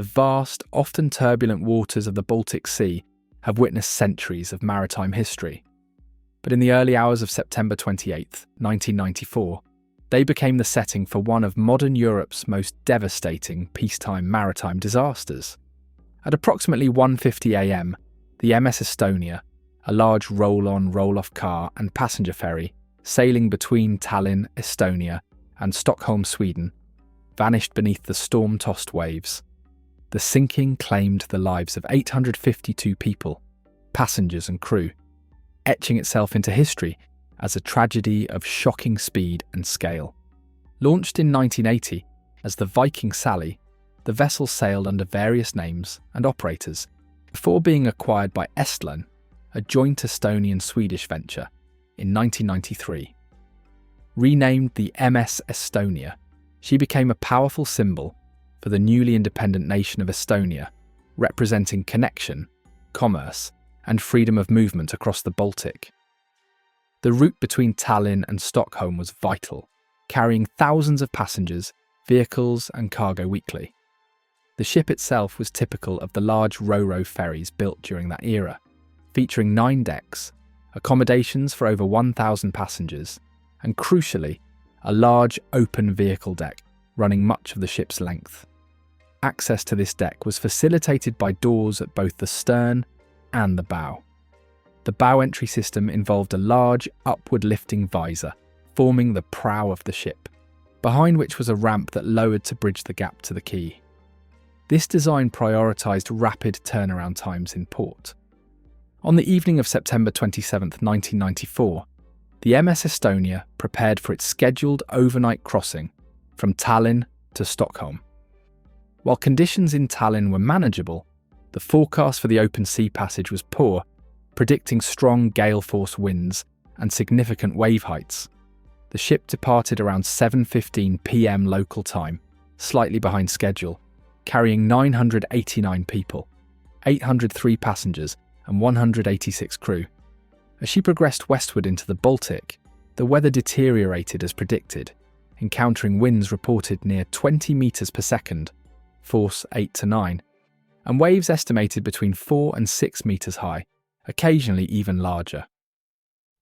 the vast, often turbulent waters of the Baltic Sea have witnessed centuries of maritime history. But in the early hours of September 28, 1994, they became the setting for one of modern Europe's most devastating peacetime maritime disasters. At approximately 1:50 a.m, the MS Estonia, a large roll-on, roll-off car and passenger ferry sailing between Tallinn, Estonia, and Stockholm, Sweden, vanished beneath the storm-tossed waves. The sinking claimed the lives of 852 people, passengers and crew, etching itself into history as a tragedy of shocking speed and scale. Launched in 1980 as the Viking Sally, the vessel sailed under various names and operators before being acquired by Estland, a joint Estonian-Swedish venture, in 1993. Renamed the MS Estonia, she became a powerful symbol for the newly independent nation of Estonia, representing connection, commerce, and freedom of movement across the Baltic. The route between Tallinn and Stockholm was vital, carrying thousands of passengers, vehicles, and cargo weekly. The ship itself was typical of the large ro-ro ferries built during that era, featuring 9 decks, accommodations for over 1,000 passengers, and crucially, a large open vehicle deck running much of the ship's length. Access to this deck was facilitated by doors at both the stern and the bow. The bow entry system involved a large upward lifting visor forming the prow of the ship, behind which was a ramp that lowered to bridge the gap to the quay. This design prioritised rapid turnaround times in port. On the evening of September 27, 1994, the MS Estonia prepared for its scheduled overnight crossing from Tallinn to Stockholm. While conditions in Tallinn were manageable, the forecast for the open sea passage was poor, predicting strong gale-force winds and significant wave heights. The ship departed around 7:15 p.m. local time, slightly behind schedule, carrying 989 people, 803 passengers and 186 crew. As she progressed westward into the Baltic, the weather deteriorated as predicted, encountering winds reported near 20 metres per second, force 8 to 9, and waves estimated between 4 and 6 metres high, occasionally even larger.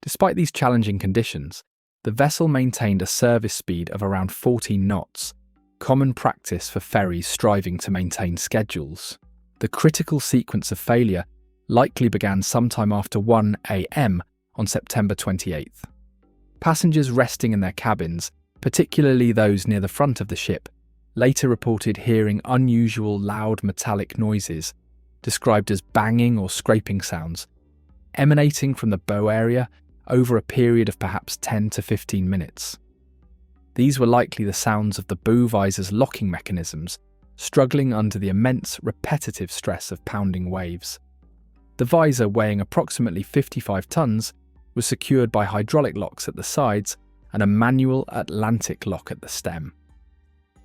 Despite these challenging conditions, the vessel maintained a service speed of around 14 knots, common practice for ferries striving to maintain schedules. The critical sequence of failure likely began sometime after 1 a.m. on September 28th. Passengers resting in their cabins, particularly those near the front of the ship, later reported hearing unusual loud metallic noises, described as banging or scraping sounds, emanating from the bow area over a period of perhaps 10 to 15 minutes. These were likely the sounds of the bow visor's locking mechanisms, struggling under the immense repetitive stress of pounding waves. The visor, weighing approximately 55 tons, was secured by hydraulic locks at the sides and a manual Atlantic lock at the stem.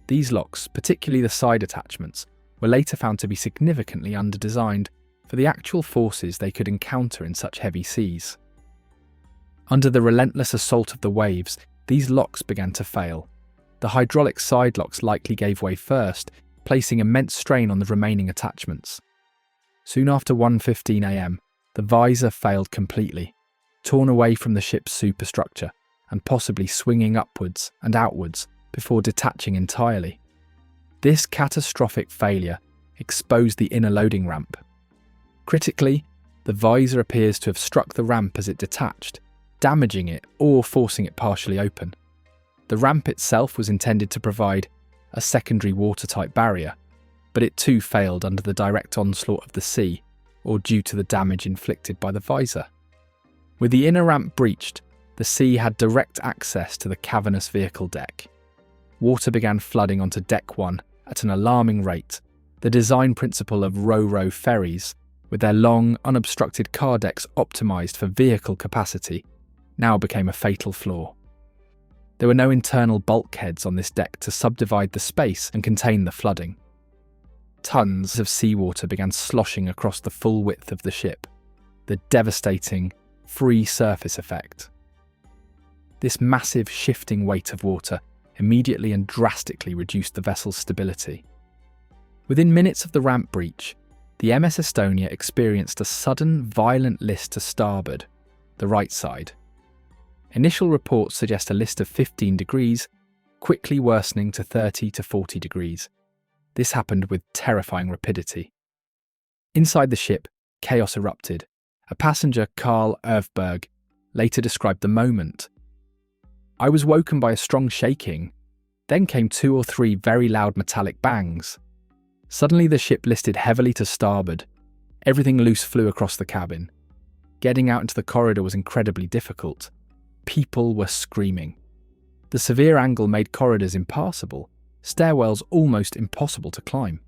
These locks, particularly the side attachments, were later found to be significantly under-designed for the actual forces they could encounter in such heavy seas. Under the relentless assault of the waves, these locks began to fail. The hydraulic side locks likely gave way first, placing immense strain on the remaining attachments. Soon after 1:15 a.m, the visor failed completely, torn away from the ship's superstructure and possibly swinging upwards and outwards before detaching entirely. This catastrophic failure exposed the inner loading ramp. Critically, the visor appears to have struck the ramp as it detached, damaging it or forcing it partially open. The ramp itself was intended to provide a secondary watertight barrier, but it too failed under the direct onslaught of the sea or due to the damage inflicted by the visor. With the inner ramp breached, the sea had direct access to the cavernous vehicle deck. Water began flooding onto Deck 1 at an alarming rate. The design principle of ro-ro ferries, with their long, unobstructed car decks optimised for vehicle capacity, now became a fatal flaw. There were no internal bulkheads on this deck to subdivide the space and contain the flooding. Tons of seawater began sloshing across the full width of the ship, the devastating free surface effect. This massive shifting weight of water immediately and drastically reduced the vessel's stability. Within minutes of the ramp breach, the MS Estonia experienced a sudden, violent list to starboard, the right side. Initial reports suggest a list of 15 degrees, quickly worsening to 30 to 40 degrees. This happened with terrifying rapidity. Inside the ship, chaos erupted. A passenger, Carl Öfberg, later described the moment. "I was woken by a strong shaking. Then came 2 or 3 very loud metallic bangs. Suddenly the ship listed heavily to starboard. Everything loose flew across the cabin. Getting out into the corridor was incredibly difficult. People were screaming. The severe angle made corridors impassable, stairwells almost impossible to climb.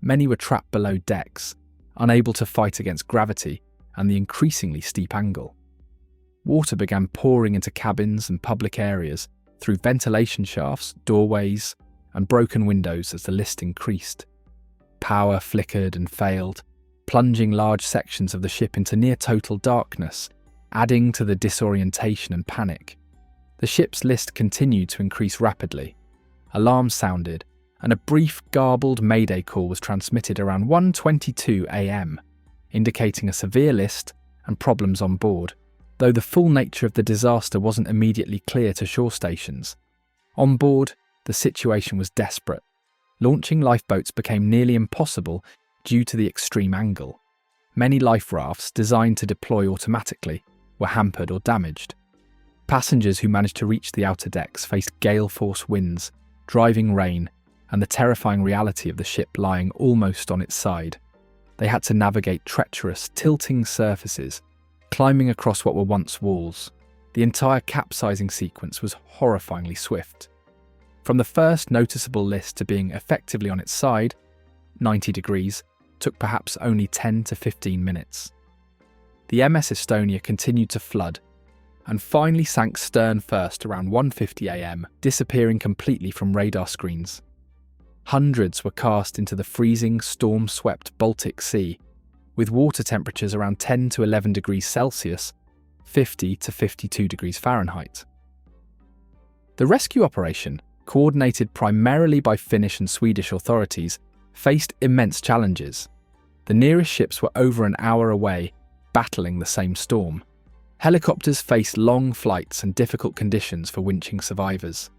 Many were trapped below decks, unable to fight against gravity and the increasingly steep angle. Water began pouring into cabins and public areas through ventilation shafts, doorways, and broken windows as the list increased. Power flickered and failed, plunging large sections of the ship into near-total darkness, adding to the disorientation and panic. The ship's list continued to increase rapidly. Alarms sounded, and a brief, garbled mayday call was transmitted around 1:22 a.m., indicating a severe list and problems on board, though the full nature of the disaster wasn't immediately clear to shore stations. On board, the situation was desperate. Launching lifeboats became nearly impossible due to the extreme angle. Many life rafts designed to deploy automatically were hampered or damaged. Passengers who managed to reach the outer decks faced gale-force winds, driving rain, and the terrifying reality of the ship lying almost on its side. They had to navigate treacherous, tilting surfaces, climbing across what were once walls. The entire capsizing sequence was horrifyingly swift. From the first noticeable list to being effectively on its side, 90 degrees, took perhaps only 10 to 15 minutes. The MS Estonia continued to flood, and finally sank stern first around 1:50 a.m., disappearing completely from radar screens. Hundreds were cast into the freezing, storm-swept Baltic Sea, with water temperatures around 10 to 11 degrees Celsius, 50 to 52 degrees Fahrenheit. The rescue operation, coordinated primarily by Finnish and Swedish authorities, faced immense challenges. The nearest ships were over an hour away, battling the same storm. Helicopters faced long flights and difficult conditions for winching survivors.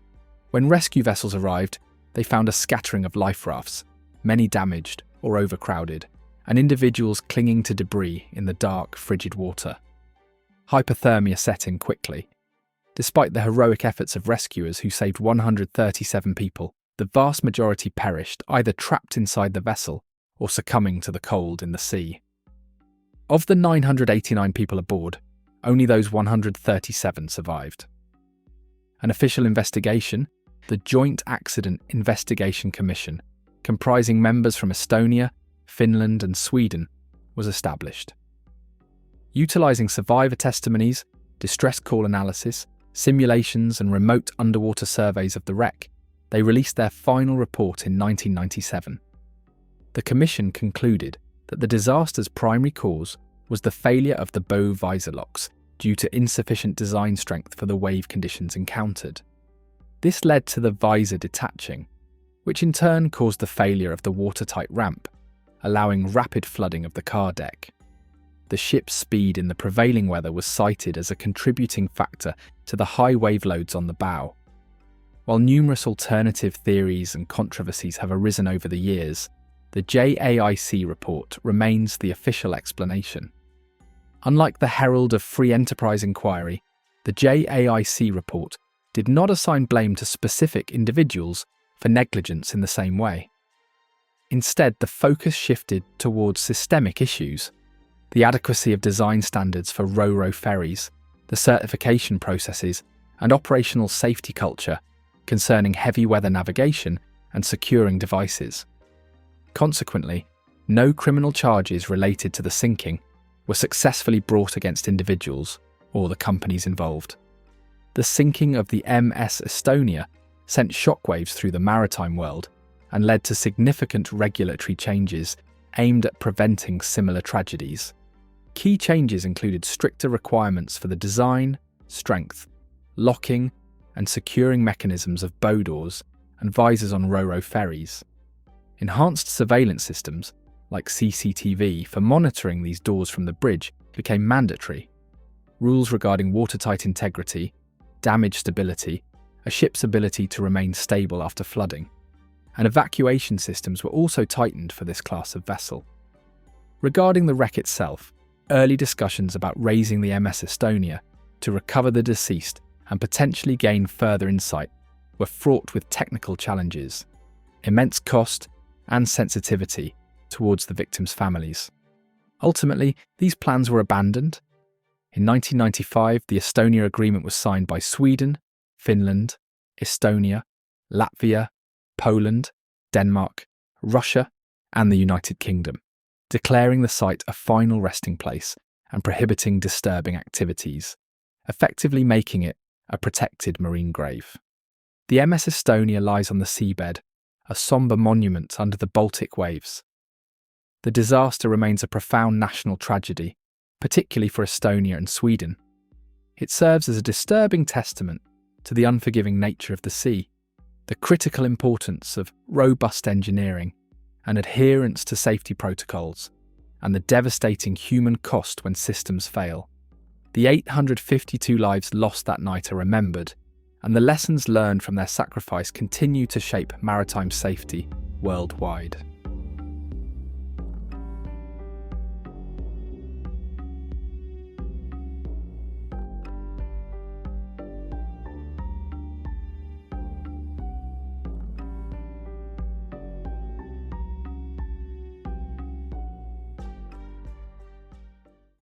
When rescue vessels arrived, they found a scattering of life rafts, many damaged or overcrowded, and individuals clinging to debris in the dark, frigid water. Hypothermia set in quickly. Despite the heroic efforts of rescuers who saved 137 people, the vast majority perished, either trapped inside the vessel or succumbing to the cold in the sea. Of the 989 people aboard, only those 137 survived. An official investigation, the Joint Accident Investigation Commission, comprising members from Estonia, Finland and Sweden, was established. Utilising survivor testimonies, distress call analysis, simulations and remote underwater surveys of the wreck, they released their final report in 1997. The Commission concluded that the disaster's primary cause was the failure of the bow visor locks due to insufficient design strength for the wave conditions encountered. This led to the visor detaching, which in turn caused the failure of the watertight ramp, allowing rapid flooding of the car deck. The ship's speed in the prevailing weather was cited as a contributing factor to the high wave loads on the bow. While numerous alternative theories and controversies have arisen over the years, the JAIC report remains the official explanation. Unlike the Herald of Free Enterprise inquiry, the JAIC report did not assign blame to specific individuals for negligence in the same way. Instead, the focus shifted towards systemic issues: the adequacy of design standards for ro-ro ferries, the certification processes, and operational safety culture concerning heavy weather navigation and securing devices. Consequently, no criminal charges related to the sinking were successfully brought against individuals or the companies involved. The sinking of the MS Estonia sent shockwaves through the maritime world and led to significant regulatory changes aimed at preventing similar tragedies. Key changes included stricter requirements for the design, strength, locking, and securing mechanisms of bow doors and visors on ro-ro ferries. Enhanced surveillance systems, like CCTV for monitoring these doors from the bridge, became mandatory. Rules regarding watertight integrity, damage stability, a ship's ability to remain stable after flooding, and evacuation systems were also tightened for this class of vessel. Regarding the wreck itself, early discussions about raising the MS Estonia to recover the deceased and potentially gain further insight were fraught with technical challenges, immense cost, and sensitivity towards the victims' families. Ultimately, these plans were abandoned. In 1995, the Estonia Agreement was signed by Sweden, Finland, Estonia, Latvia, Poland, Denmark, Russia, and the United Kingdom, declaring the site a final resting place and prohibiting disturbing activities, effectively making it a protected marine grave. The MS Estonia lies on the seabed, a sombre monument under the Baltic waves. The disaster remains a profound national tragedy, particularly for Estonia and Sweden. It serves as a disturbing testament to the unforgiving nature of the sea, the critical importance of robust engineering and adherence to safety protocols, and the devastating human cost when systems fail. The 852 lives lost that night are remembered, and the lessons learned from their sacrifice continue to shape maritime safety worldwide.